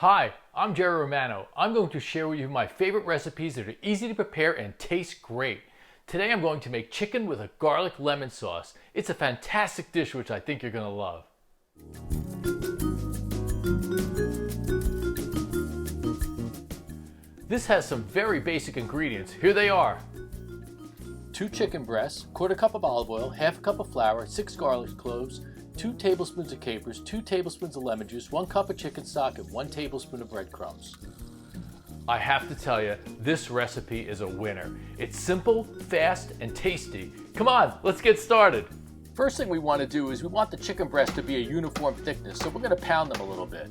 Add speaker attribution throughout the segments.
Speaker 1: Hi, I'm Jerry Romano. I'm going to share with you my favorite recipes that are easy to prepare and taste great. Today I'm going to make chicken with a garlic lemon sauce. It's a fantastic dish which I think you're going to love. This has some very basic ingredients. Here they are. 2 chicken breasts, 1/4 cup of olive oil, 1/2 cup of flour, 6 garlic cloves, 2 tablespoons of capers, 2 tablespoons of lemon juice, 1 cup of chicken stock, and 1 tablespoon of breadcrumbs. I have to tell you, this recipe is a winner. It's simple, fast, and tasty. Come on, let's get started. First thing we want to do is we want the chicken breast to be a uniform thickness, so we're going to pound them a little bit.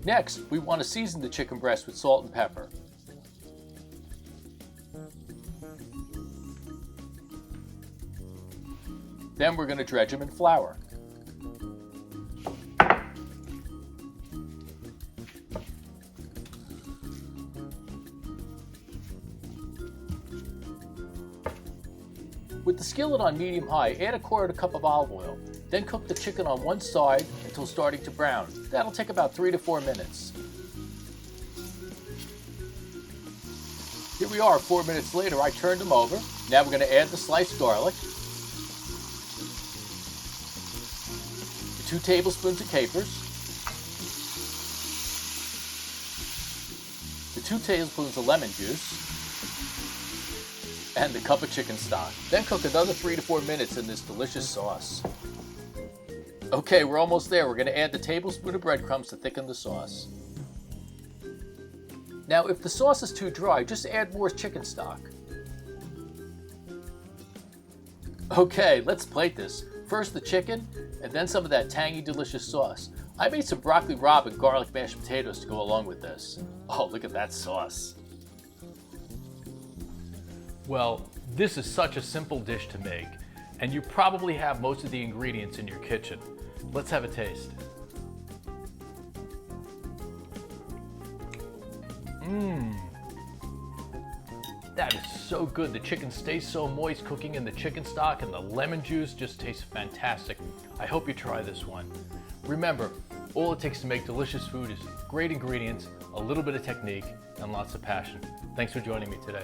Speaker 1: Next, we want to season the chicken breast with salt and pepper. Then we're going to dredge them in flour. With the skillet on medium-high, add 1/4 cup of olive oil. Then cook the chicken on one side until starting to brown. That'll take about 3 to 4 minutes. Here we are 4 minutes later. I turned them over. Now we're going to add the sliced garlic, 2 tablespoons of capers, the 2 tablespoons of lemon juice, and the cup of chicken stock. Then cook another 3 to 4 minutes in this delicious sauce. Okay, we're almost there. We're going to add the tablespoon of breadcrumbs to thicken the sauce. Now, if the sauce is too dry, just add more chicken stock. Okay, let's plate this. First the chicken, and then some of that tangy, delicious sauce. I made some broccoli rabe and garlic mashed potatoes to go along with this. Oh, look at that sauce. Well, this is such a simple dish to make, and you probably have most of the ingredients in your kitchen. Let's have a taste. That is so good. The chicken stays so moist cooking in the chicken stock, and the lemon juice just tastes fantastic. I hope you try this one. Remember, all it takes to make delicious food is great ingredients, a little bit of technique, and lots of passion. Thanks for joining me today.